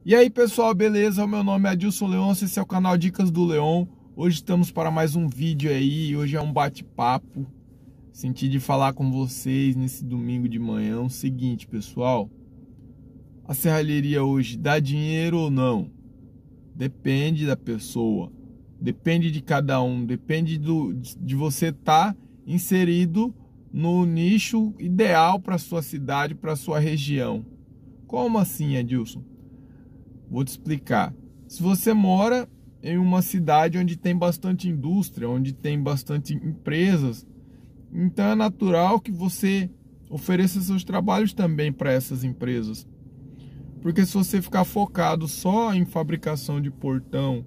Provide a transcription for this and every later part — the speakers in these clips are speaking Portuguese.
E aí pessoal, beleza? O meu nome é Adilson Leon, esse é o canal Dicas do Leon. Hoje estamos para mais um vídeo aí, hoje é um bate-papo. Senti de falar com vocês nesse domingo de manhã o seguinte, pessoal. A serralheria hoje dá dinheiro ou não? Depende da pessoa, depende de cada um, depende de você estar inserido no nicho ideal para sua cidade, para sua região. Como assim, Adilson? Vou te explicar. Se você mora em uma cidade onde tem bastante indústria, onde tem bastante empresas, então é natural que você ofereça seus trabalhos também para essas empresas. Porque se você ficar focado só em fabricação de portão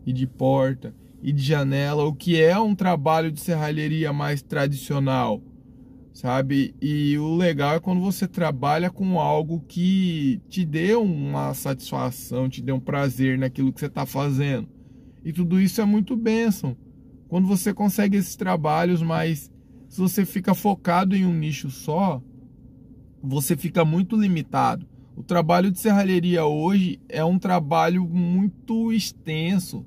e de porta e de janela, o que é um trabalho de serralheria mais tradicional, sabe? E o legal é quando você trabalha com algo que te dê uma satisfação, te dê um prazer naquilo que você está fazendo. E tudo isso é muito bênção. Quando você consegue esses trabalhos, mas se você fica focado em um nicho só, você fica muito limitado. O trabalho de serralheria hoje é um trabalho muito extenso,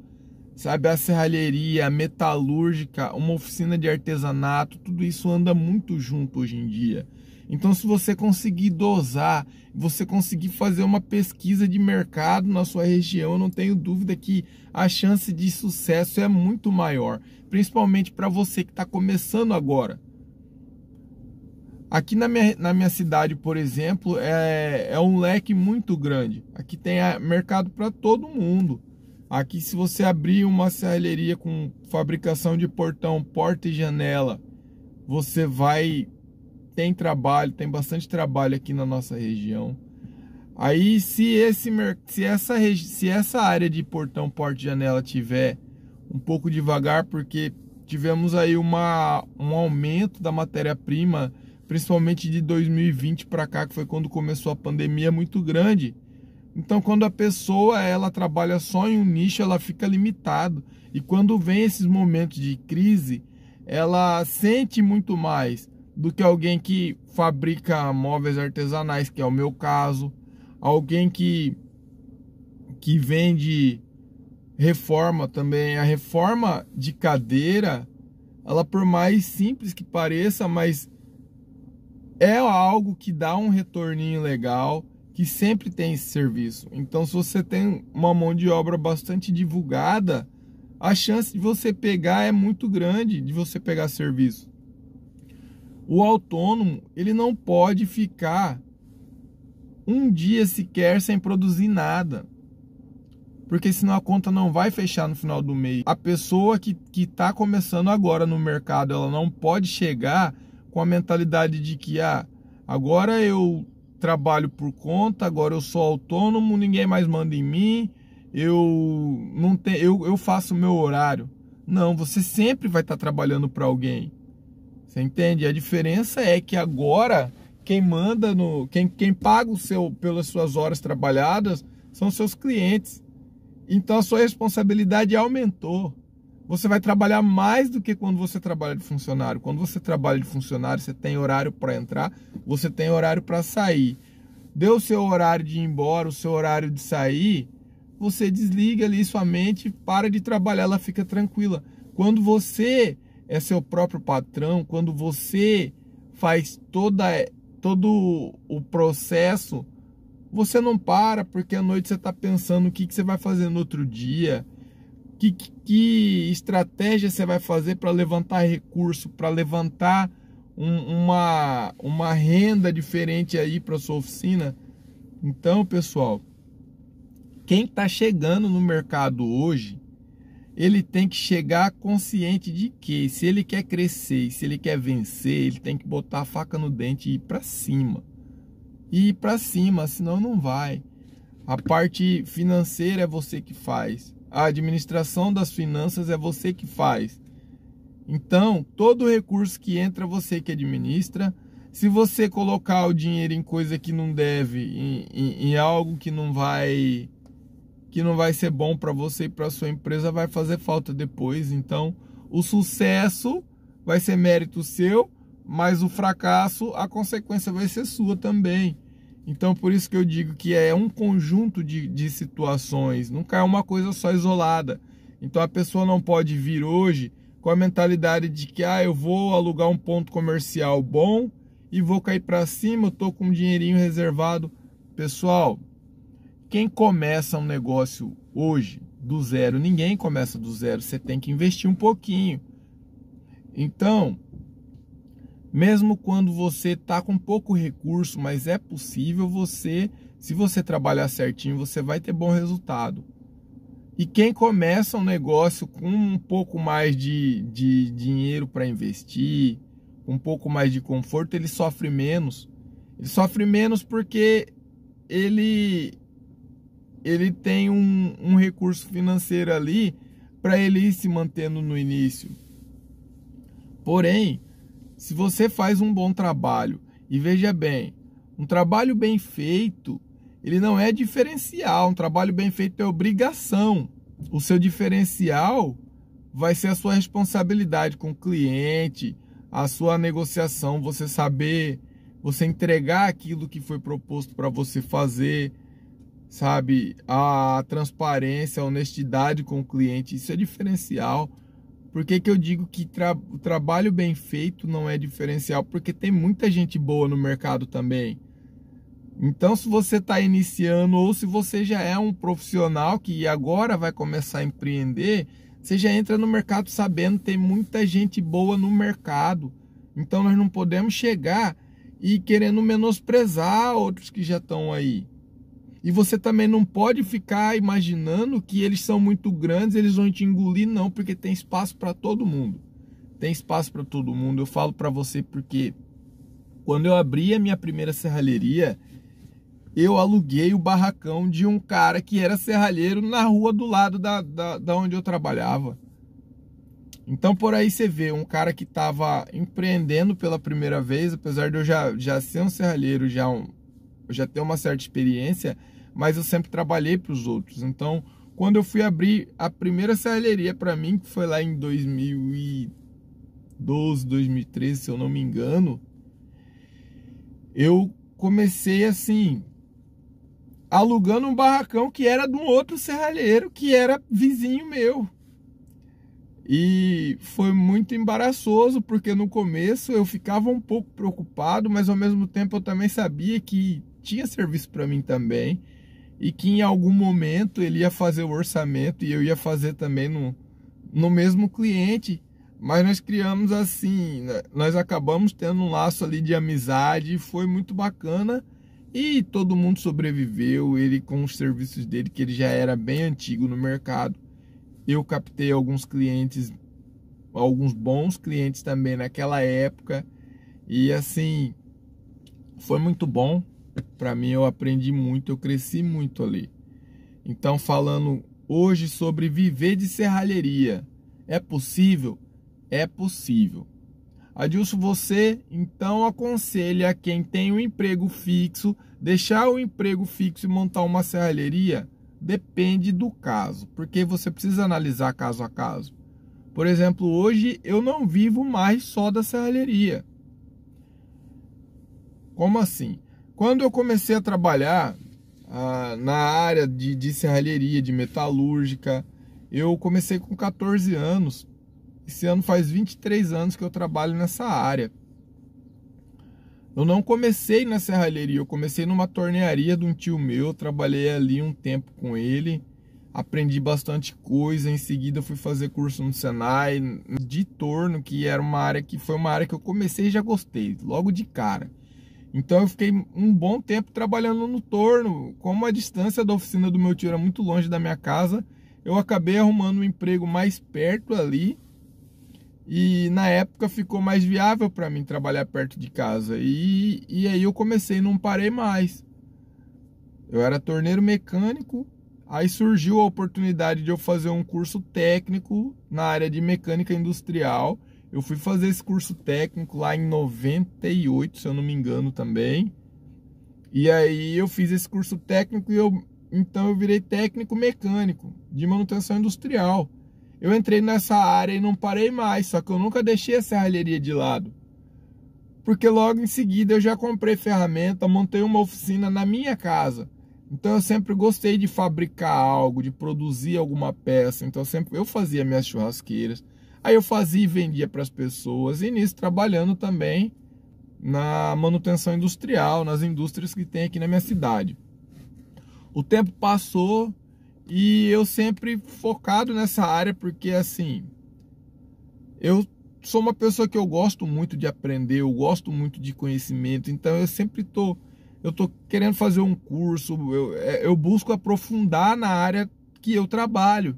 sabe? A serralheria, a metalúrgica, uma oficina de artesanato, tudo isso anda muito junto hoje em dia. Então, se você conseguir dosar, você conseguir fazer uma pesquisa de mercado na sua região, eu não tenho dúvida que a chance de sucesso é muito maior, principalmente para você que está começando agora. Aqui na minha cidade, por exemplo, é um leque muito grande. Aqui tem mercado para todo mundo. Aqui, se você abrir uma serralheria com fabricação de portão, porta e janela, você vai... Tem trabalho, tem bastante trabalho aqui na nossa região. Aí, se essa área de portão, porta e janela tiver um pouco devagar, porque tivemos aí um aumento da matéria-prima, principalmente de 2020 para cá, que foi quando começou a pandemia, muito grande. Então, quando a pessoa ela trabalha só em um nicho, ela fica limitado. E quando vem esses momentos de crise, ela sente muito mais do que alguém que fabrica móveis artesanais, que é o meu caso, alguém que vende reforma também. A reforma de cadeira, ela por mais simples que pareça, mas é algo que dá um retorninho legal, que sempre tem esse serviço. Então, se você tem uma mão de obra bastante divulgada, a chance de você pegar é muito grande, de você pegar serviço. O autônomo, ele não pode ficar um dia sequer sem produzir nada, porque senão a conta não vai fechar no final do mês. A pessoa que está começando agora no mercado, ela não pode chegar com a mentalidade de que agora eu trabalho por conta, agora eu sou autônomo, ninguém mais manda em mim, eu faço o meu horário. Não, você sempre vai estar trabalhando para alguém. Você entende? A diferença é que agora quem manda quem paga pelas suas horas trabalhadas são seus clientes. Então a sua responsabilidade aumentou. Você vai trabalhar mais do que quando você trabalha de funcionário. Quando você trabalha de funcionário, você tem horário para entrar, você tem horário para sair. Deu o seu horário de ir embora, o seu horário de sair, você desliga ali sua mente, para de trabalhar, ela fica tranquila. Quando você é seu próprio patrão, quando você faz todo o processo, você não para, porque à noite você está pensando o que você vai fazer no outro dia, que estratégia você vai fazer para levantar recurso, para levantar uma renda diferente aí para sua oficina. Então, pessoal, quem está chegando no mercado hoje, ele tem que chegar consciente de que se ele quer crescer, se ele quer vencer, ele tem que botar a faca no dente e ir para cima. E ir para cima, senão não vai. A parte financeira é você que faz. A administração das finanças é você que faz. Então, todo recurso que entra, você que administra. Se você colocar o dinheiro em coisa que não deve, em algo que não vai ser bom para você e para sua empresa, vai fazer falta depois. Então, o sucesso vai ser mérito seu, mas o fracasso, a consequência vai ser sua também. Então, por isso que eu digo que é um conjunto de situações, nunca é uma coisa só isolada. Então, a pessoa não pode vir hoje com a mentalidade de que eu vou alugar um ponto comercial bom e vou cair para cima, eu tô com um dinheirinho reservado. Pessoal, quem começa um negócio hoje do zero, ninguém começa do zero, você tem que investir um pouquinho. Então, mesmo quando você está com pouco recurso, mas é possível se você trabalhar certinho, você vai ter bom resultado. E quem começa um negócio com um pouco mais de dinheiro para investir, um pouco mais de conforto, ele sofre menos. Ele sofre menos porque ele tem um recurso financeiro ali para ele ir se mantendo no início. Porém, se você faz um bom trabalho, e veja bem, um trabalho bem feito, ele não é diferencial, um trabalho bem feito é obrigação. O seu diferencial vai ser a sua responsabilidade com o cliente, a sua negociação, você saber, você entregar aquilo que foi proposto para você fazer, sabe? A transparência, a honestidade com o cliente, isso é diferencial. Por que que eu digo que o trabalho bem feito não é diferencial? Porque tem muita gente boa no mercado também. Então, se você está iniciando ou se você já é um profissional que agora vai começar a empreender, você já entra no mercado sabendo que tem muita gente boa no mercado. Então, nós não podemos chegar e querendo menosprezar outros que já estão aí. E você também não pode ficar imaginando que eles são muito grandes, eles vão te engolir, não, porque tem espaço para todo mundo. Tem espaço para todo mundo. Eu falo para você porque quando eu abri a minha primeira serralheria, eu aluguei o barracão de um cara que era serralheiro na rua do lado da onde eu trabalhava. Então por aí você vê um cara que estava empreendendo pela primeira vez, apesar de eu já ser um serralheiro, eu já ter uma certa experiência, mas eu sempre trabalhei para os outros. Então, quando eu fui abrir a primeira serralheria para mim, que foi lá em 2012, 2013, se eu não me engano, eu comecei assim, alugando um barracão que era de um outro serralheiro, que era vizinho meu. E foi muito embaraçoso, porque no começo eu ficava um pouco preocupado, mas ao mesmo tempo eu também sabia que tinha serviço para mim também, e que em algum momento ele ia fazer o orçamento e eu ia fazer também no mesmo cliente. Mas nós criamos assim, nós acabamos tendo um laço ali de amizade, foi muito bacana e todo mundo sobreviveu, ele com os serviços dele, que ele já era bem antigo no mercado. Eu captei alguns clientes, alguns bons clientes também naquela época, e assim, foi muito bom. Para mim, eu aprendi muito, eu cresci muito ali. Então, falando hoje sobre viver de serralheria, é possível? É possível. Adilson, você então aconselha quem tem um emprego fixo, deixar o emprego fixo e montar uma serralheria? Depende do caso, porque você precisa analisar caso a caso. Por exemplo, hoje eu não vivo mais só da serralheria. Como assim? Quando eu comecei a trabalhar na área de serralheria, de metalúrgica, eu comecei com 14 anos. Esse ano faz 23 anos que eu trabalho nessa área. Eu não comecei na serralheria, eu comecei numa tornearia de um tio meu, trabalhei ali um tempo com ele, aprendi bastante coisa, em seguida fui fazer curso no Senai, de torno, que era foi uma área que eu comecei e já gostei, logo de cara. Então eu fiquei um bom tempo trabalhando no torno. Como a distância da oficina do meu tio era muito longe da minha casa, eu acabei arrumando um emprego mais perto ali. E na época ficou mais viável para mim trabalhar perto de casa. E aí eu comecei, não parei mais. Eu era torneiro mecânico, aí surgiu a oportunidade de eu fazer um curso técnico na área de mecânica industrial. Eu fui fazer esse curso técnico lá em 98, se eu não me engano também. E aí eu fiz esse curso técnico e então eu virei técnico mecânico de manutenção industrial. Eu entrei nessa área e não parei mais, só que eu nunca deixei a serralheria de lado. Porque logo em seguida eu já comprei ferramenta, montei uma oficina na minha casa. Então eu sempre gostei de fabricar algo, de produzir alguma peça. Então eu fazia minhas churrasqueiras. Aí eu fazia e vendia para as pessoas. E nisso trabalhando também na manutenção industrial, nas indústrias que tem aqui na minha cidade. O tempo passou e eu sempre focado nessa área, porque assim, eu sou uma pessoa que eu gosto muito de aprender, eu gosto muito de conhecimento, então eu sempre tô querendo fazer um curso, eu busco aprofundar na área que eu trabalho.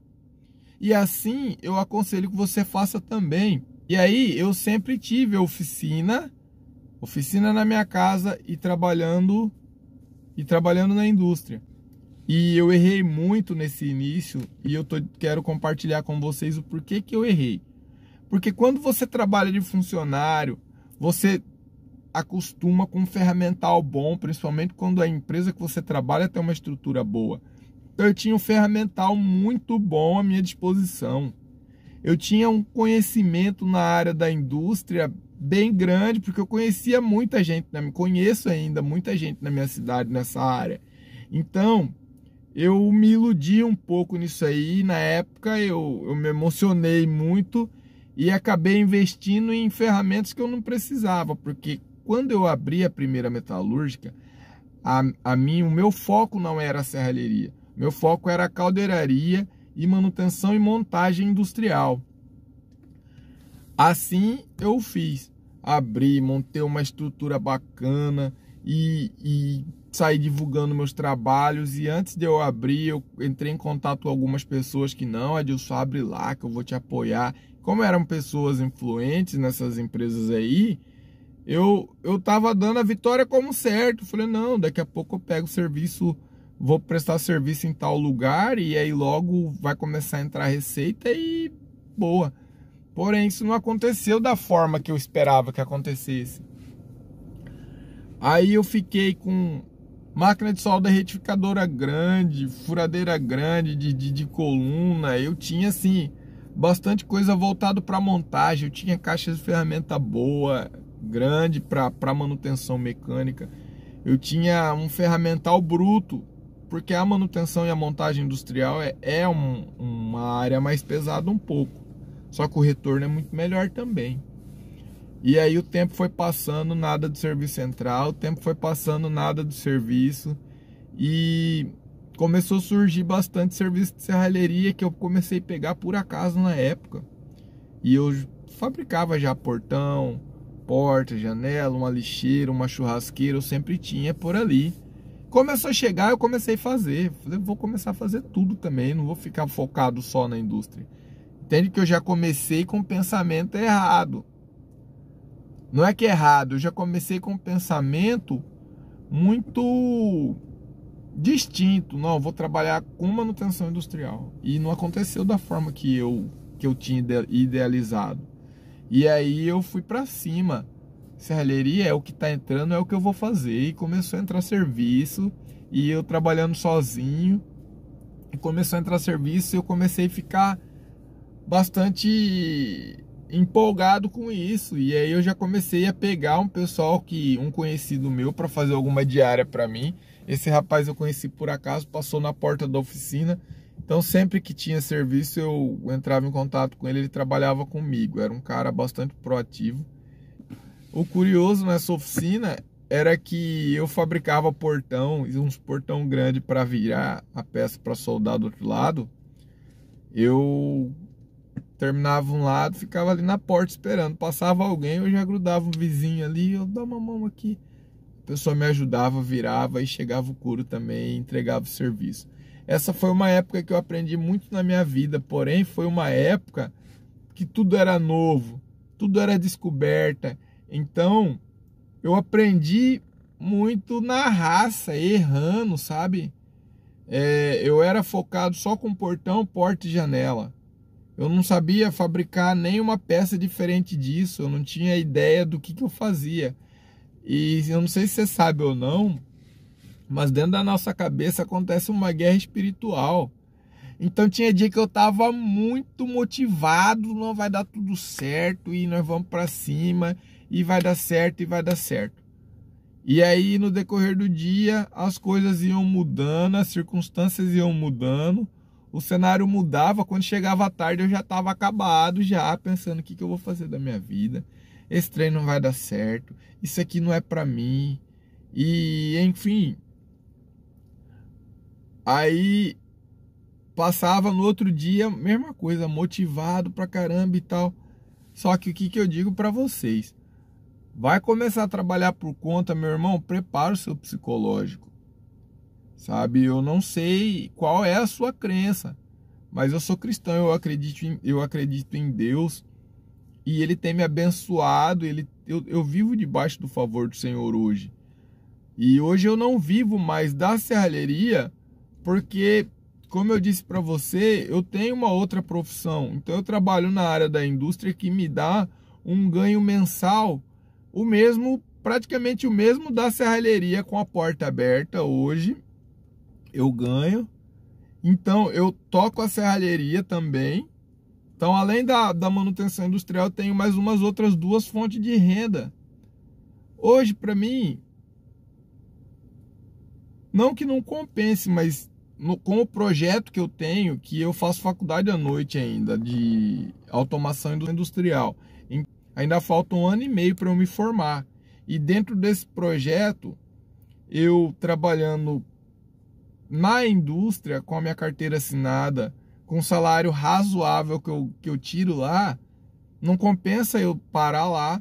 E assim eu aconselho que você faça também. E aí eu sempre tive oficina na minha casa e trabalhando na indústria. E eu errei muito nesse início e quero compartilhar com vocês o porquê que eu errei. Porque quando você trabalha de funcionário, você acostuma com um ferramental bom, principalmente quando a empresa que você trabalha tem uma estrutura boa. Então eu tinha um ferramental muito bom à minha disposição. Eu tinha um conhecimento na área da indústria bem grande, porque eu conhecia muita gente, conheço ainda muita gente na minha cidade nessa área. Então, eu me iludi um pouco nisso aí. Na época eu me emocionei muito e acabei investindo em ferramentas que eu não precisava, porque quando eu abri a primeira metalúrgica, o meu foco não era a serralheria. Meu foco era a caldeiraria e manutenção e montagem industrial. Assim eu fiz. Abri, montei uma estrutura bacana e saí divulgando meus trabalhos. E antes de eu abrir, eu entrei em contato com algumas pessoas que não, Adilson, abre lá que eu vou te apoiar. Como eram pessoas influentes nessas empresas aí, eu tava dando a vitória como certo. Falei, não, daqui a pouco eu pego serviço, vou prestar serviço em tal lugar e aí logo vai começar a entrar receita e boa. Porém, isso não aconteceu da forma que eu esperava que acontecesse. Aí eu fiquei com máquina de solda retificadora grande, furadeira grande de coluna. Eu tinha assim bastante coisa voltado para montagem. Eu tinha caixa de ferramenta boa, grande para manutenção mecânica. Eu tinha um ferramental bruto, porque a manutenção e a montagem industrial uma área mais pesada um pouco. Só que o retorno é muito melhor também. E aí o tempo foi passando, nada do serviço central, o tempo foi passando, nada do serviço. E começou a surgir bastante serviço de serralheria que eu comecei a pegar por acaso na época. E eu fabricava já portão, porta, janela, uma lixeira, uma churrasqueira, eu sempre tinha por ali. Começou a chegar, eu comecei a fazer. Falei, vou começar a fazer tudo também, não vou ficar focado só na indústria. Entende que eu já comecei com o pensamento errado. Não é que é errado, eu já comecei com um pensamento muito distinto. Não, eu vou trabalhar com manutenção industrial. E não aconteceu da forma que eu tinha idealizado. E aí eu fui pra cima. Serralheria é o que tá entrando, é o que eu vou fazer. E começou a entrar serviço. E eu trabalhando sozinho. E começou a entrar serviço e eu comecei a ficar bastante empolgado com isso. E aí eu já comecei a pegar um conhecido meu para fazer alguma diária para mim. Esse rapaz eu conheci por acaso, passou na porta da oficina. Então sempre que tinha serviço eu entrava em contato com ele, ele trabalhava comigo. Era um cara bastante proativo. O curioso nessa oficina era que eu fabricava portão, uns portão grande para virar a peça para soldar do outro lado. Eu terminava um lado, ficava ali na porta esperando. Passava alguém, eu já grudava um vizinho ali, eu dava uma mão aqui. A pessoa me ajudava, virava e chegava o couro também, entregava o serviço. Essa foi uma época que eu aprendi muito na minha vida, porém foi uma época que tudo era novo, tudo era descoberta. Então eu aprendi muito na raça, errando, sabe? Eu era focado só com portão, porta e janela. Eu não sabia fabricar nenhuma peça diferente disso. Eu não tinha ideia do que eu fazia. E eu não sei se você sabe ou não, mas dentro da nossa cabeça acontece uma guerra espiritual. Então tinha dia que eu tava muito motivado, não vai dar tudo certo e nós vamos pra cima. e vai dar certo, e vai dar certo. E aí, no decorrer do dia, as coisas iam mudando, as circunstâncias iam mudando, o cenário mudava. Quando chegava a tarde, eu já estava acabado, já pensando o que eu vou fazer da minha vida. Esse trem não vai dar certo, isso aqui não é pra mim. E, enfim, aí passava no outro dia, mesma coisa, motivado pra caramba e tal. Só que o que eu digo pra vocês? Vai começar a trabalhar por conta, meu irmão, prepara o seu psicológico, sabe? Eu não sei qual é a sua crença, mas eu sou cristão, eu acredito em Deus e Ele tem me abençoado, eu vivo debaixo do favor do Senhor hoje. E hoje eu não vivo mais da serralheria porque, como eu disse para você, eu tenho uma outra profissão. Então eu trabalho na área da indústria que me dá um ganho mensal, o mesmo, praticamente o mesmo da serralheria com a porta aberta. Hoje eu ganho. Então eu toco a serralheria também. Então, além da manutenção industrial, eu tenho mais umas outras duas fontes de renda. Hoje, para mim, não que não compense, mas com o projeto que eu tenho, que eu faço faculdade à noite ainda, de automação industrial, ainda falta 1 ano e meio para eu me formar. E dentro desse projeto, eu trabalhando na indústria, com a minha carteira assinada, com um salário razoável que eu tiro lá, não compensa eu parar lá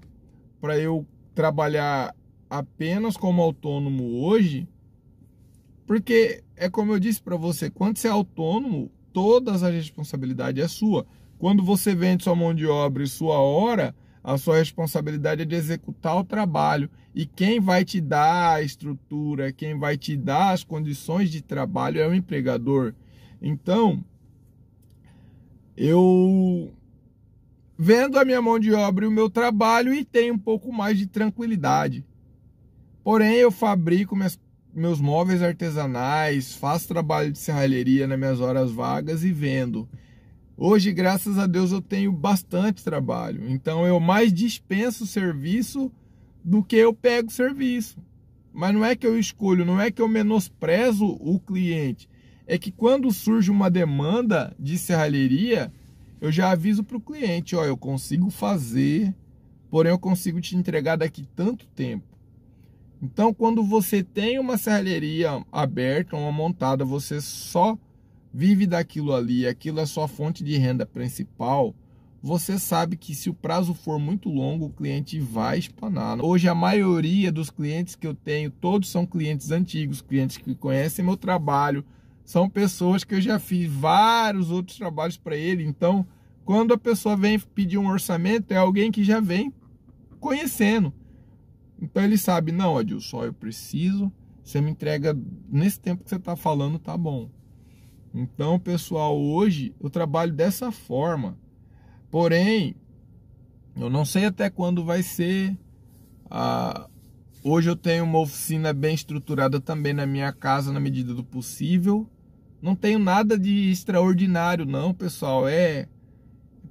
para eu trabalhar apenas como autônomo hoje, porque é como eu disse para você, quando você é autônomo, todas as responsabilidades é sua. Quando você vende sua mão de obra e sua hora, a sua responsabilidade é de executar o trabalho. E quem vai te dar a estrutura, quem vai te dar as condições de trabalho é o empregador. Então, eu vendo a minha mão de obra e o meu trabalho e tenho um pouco mais de tranquilidade. Porém, eu fabrico meus móveis artesanais, faço trabalho de serralheria nas minhas horas vagas e vendo. Hoje, graças a Deus, eu tenho bastante trabalho. Então, eu mais dispenso serviço do que eu pego serviço. Mas não é que eu escolho, não é que eu menosprezo o cliente. É que quando surge uma demanda de serralheria, eu já aviso para o cliente, ó, eu consigo fazer, porém eu consigo te entregar daqui tanto tempo. Então, quando você tem uma serralheria aberta, uma montada, você só vive daquilo ali, aquilo é sua fonte de renda principal, você sabe que se o prazo for muito longo, o cliente vai espanar. Hoje a maioria dos clientes que eu tenho, todos são clientes antigos, clientes que conhecem meu trabalho, são pessoas que eu já fiz vários outros trabalhos para ele. Então, quando a pessoa vem pedir um orçamento, é alguém que já vem conhecendo. Então ele sabe, não, Adilson, eu preciso, você me entrega nesse tempo que você está falando, tá bom. Então, pessoal, hoje eu trabalho dessa forma. Porém, eu não sei até quando vai ser. Hoje eu tenho uma oficina bem estruturada também na minha casa, na medida do possível. Não tenho nada de extraordinário não, pessoal. É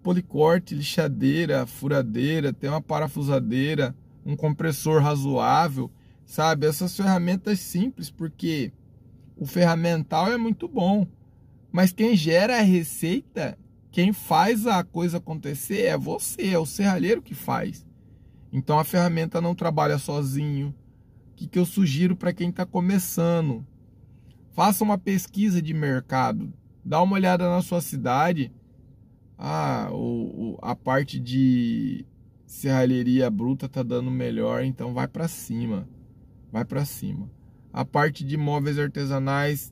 policorte, lixadeira, furadeira, tem uma parafusadeira, um compressor razoável, sabe? Essas ferramentas simples, porque o ferramental é muito bom. Mas quem gera a receita, quem faz a coisa acontecer é você, é o serralheiro que faz. Então a ferramenta não trabalha sozinho. O que eu sugiro para quem está começando? Faça uma pesquisa de mercado. Dá uma olhada na sua cidade. A parte de serralheria bruta está dando melhor, então vai para cima. Vai para cima. A parte de móveis artesanais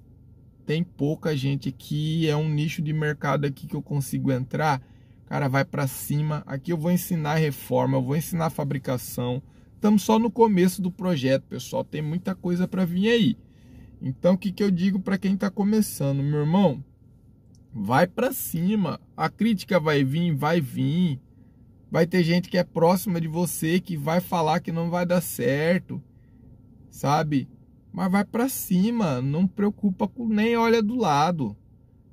tem pouca gente aqui, é um nicho de mercado aqui que eu consigo entrar. Cara, vai para cima. Aqui eu vou ensinar reforma, eu vou ensinar fabricação. Estamos só no começo do projeto, pessoal. Tem muita coisa para vir aí. Então, o que eu digo para quem está começando? Meu irmão, vai para cima. A crítica vai vir, vai vir. Vai ter gente que é próxima de você que vai falar que não vai dar certo, sabe? Mas vai para cima, não preocupa com nem olha do lado.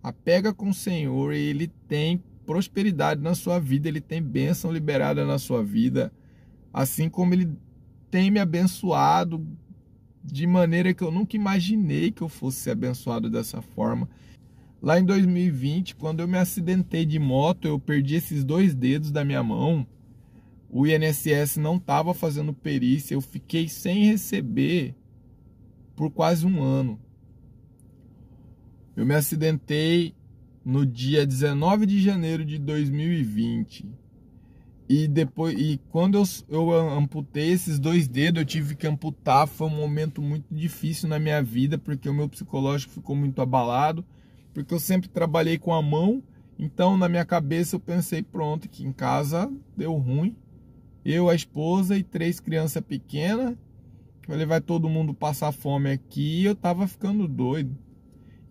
Apega com o Senhor, ele tem prosperidade na sua vida, ele tem bênção liberada na sua vida. assim como Ele tem me abençoado de maneira que eu nunca imaginei que eu fosse ser abençoado dessa forma. Lá em 2020, quando eu me acidentei de moto, eu perdi esses 2 dedos da minha mão. O INSS não estava fazendo perícia, eu fiquei sem receber por quase 1 ano. Eu me acidentei no dia 19 de janeiro de 2020. E quando eu amputei esses 2 dedos, eu tive que amputar. Foi um momento muito difícil na minha vida, porque o meu psicológico ficou muito abalado, porque eu sempre trabalhei com a mão. Então, na minha cabeça, eu pensei, pronto, que em casa deu ruim. Eu, a esposa e 3 crianças pequenas. Falei, vai todo mundo passar fome aqui. E eu tava ficando doido.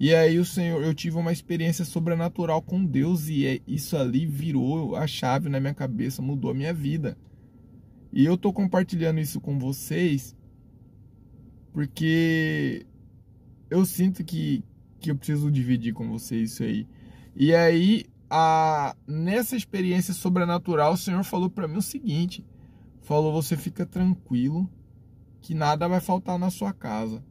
E aí eu tive uma experiência sobrenatural com Deus e isso ali virou a chave na minha cabeça, mudou a minha vida. E eu tô compartilhando isso com vocês porque eu sinto que eu preciso dividir com vocês isso aí. E aí, nessa experiência sobrenatural, o Senhor falou para mim o seguinte, falou, você fica tranquilo que nada vai faltar na sua casa.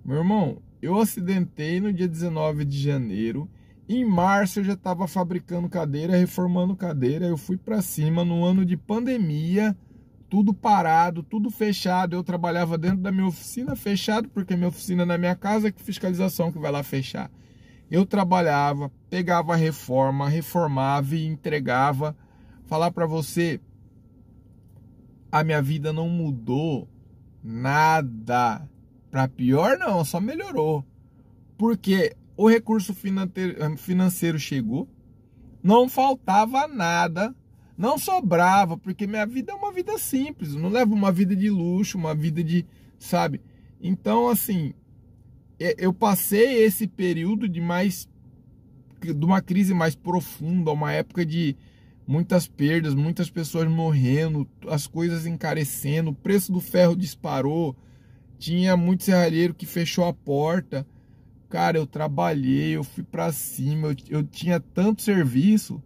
Meu irmão, eu acidentei no dia 19 de janeiro. Em março eu já estava fabricando cadeira, reformando cadeira. Eu fui para cima no ano de pandemia, tudo parado, tudo fechado. Eu trabalhava dentro da minha oficina fechado, porque minha oficina é na minha casa, que fiscalização que vai lá fechar. Eu trabalhava, pegava a reforma, reformava e entregava. Falar para você, a minha vida não mudou nada. Para pior não, só melhorou. Porque o recurso financeiro chegou, não faltava nada, não sobrava, porque minha vida é uma vida simples, eu não levo uma vida de luxo, uma vida de, sabe? Então, assim, eu passei esse período de uma crise mais profunda, uma época de muitas perdas, muitas pessoas morrendo, as coisas encarecendo, o preço do ferro disparou. Tinha muito serralheiro que fechou a porta. Cara, eu trabalhei, eu fui pra cima, eu tinha tanto serviço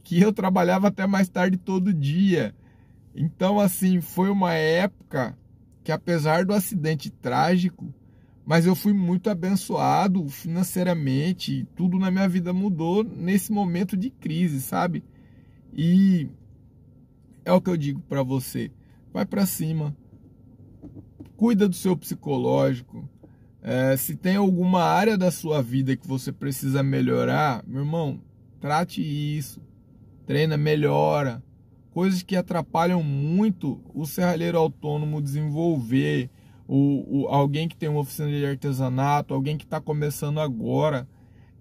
que eu trabalhava até mais tarde todo dia. Então, assim, foi uma época que, apesar do acidente trágico, mas eu fui muito abençoado financeiramente, tudo na minha vida mudou nesse momento de crise, sabe? E é o que eu digo pra você, vai pra cima. Cuida do seu psicológico. Se tem alguma área da sua vida que você precisa melhorar, meu irmão, trate isso. Treina, melhora. Coisas que atrapalham muito o serralheiro autônomo desenvolver. Alguém que tem uma oficina de artesanato, alguém que está começando agora.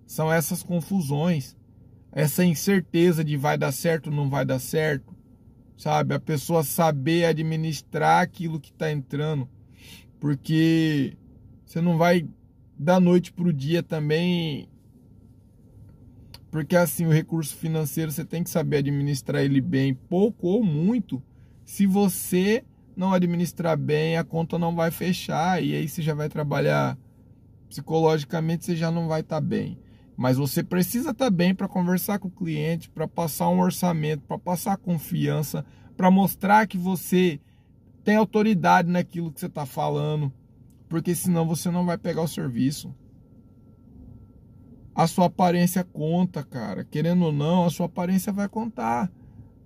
São essas confusões. Essa incerteza de vai dar certo ou não vai dar certo. Sabe? A pessoa saber administrar aquilo que está entrando. Porque você não vai da noite para o dia também. Porque assim, o recurso financeiro você tem que saber administrar ele bem, pouco ou muito. Se você não administrar bem, a conta não vai fechar. E aí você já vai trabalhar psicologicamente, você já não vai estar bem. Mas você precisa estar bem para conversar com o cliente, para passar um orçamento, para passar confiança, para mostrar que você tem autoridade naquilo que você está falando, porque senão você não vai pegar o serviço. A sua aparência conta, cara. Querendo ou não, a sua aparência vai contar.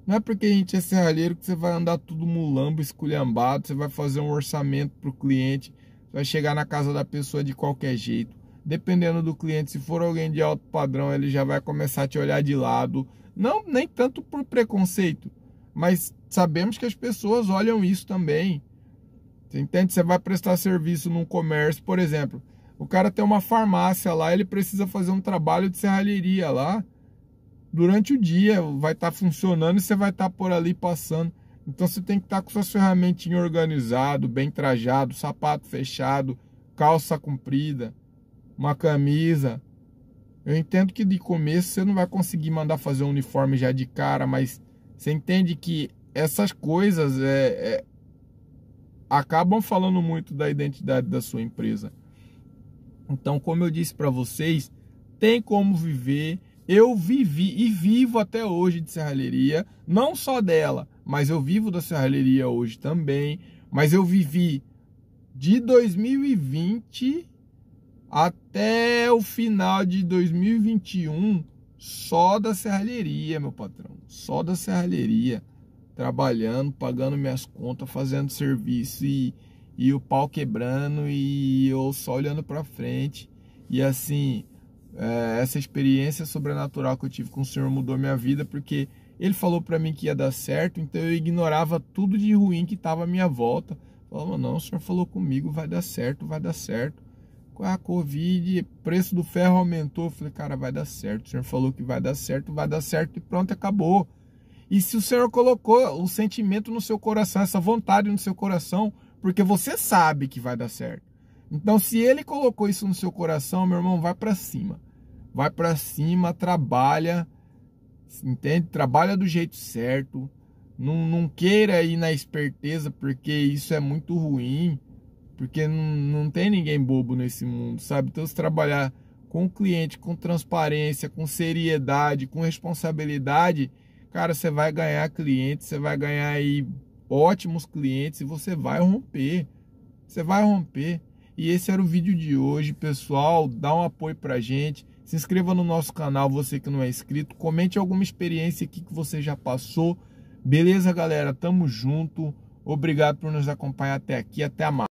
Não é porque a gente é serralheiro que você vai andar tudo mulambo, esculhambado, você vai fazer um orçamento para o cliente, vai chegar na casa da pessoa de qualquer jeito. Dependendo do cliente, se for alguém de alto padrão, ele já vai começar a te olhar de lado. Não, nem tanto por preconceito, mas sabemos que as pessoas olham isso também. Você entende? Você vai prestar serviço num comércio, por exemplo. O cara tem uma farmácia lá, ele precisa fazer um trabalho de serralheria lá. Durante o dia vai estar funcionando e você vai estar por ali passando. Então você tem que estar com suas ferramentinhas organizado, bem trajado, sapato fechado, calça comprida, uma camisa. Eu entendo que de começo você não vai conseguir mandar fazer um uniforme já de cara, mas você entende que essas coisas acabam falando muito da identidade da sua empresa. Então, como eu disse para vocês, tem como viver. Eu vivi e vivo até hoje de serralheria, não só dela, mas eu vivo da serralheria hoje também. Mas eu vivi de 2020 até o final de 2021 só da serralheria, meu patrão. Só da serralheria. Trabalhando, pagando minhas contas, fazendo serviço e o pau quebrando e eu só olhando pra frente. E assim, essa experiência sobrenatural que eu tive com o Senhor mudou minha vida, porque Ele falou pra mim que ia dar certo, então eu ignorava tudo de ruim que estava à minha volta. Falava, não, o Senhor falou comigo, vai dar certo, vai dar certo. Com a Covid, preço do ferro aumentou, eu falei, cara, vai dar certo. O Senhor falou que vai dar certo e pronto, acabou. E se o Senhor colocou o sentimento no seu coração, essa vontade no seu coração, porque você sabe que vai dar certo. Então, se Ele colocou isso no seu coração, meu irmão, vai para cima. Vai para cima, trabalha, entende? Trabalha do jeito certo. Não queira ir na esperteza, porque isso é muito ruim. Porque não tem ninguém bobo nesse mundo, sabe? Então, se trabalhar com o cliente, com transparência, com seriedade, com responsabilidade, cara, você vai ganhar clientes, você vai ganhar aí ótimos clientes e você vai romper. Você vai romper. E esse era o vídeo de hoje, pessoal. Dá um apoio pra gente. Se inscreva no nosso canal, você que não é inscrito. Comente alguma experiência aqui que você já passou. Beleza, galera? Tamo junto. Obrigado por nos acompanhar até aqui. Até mais.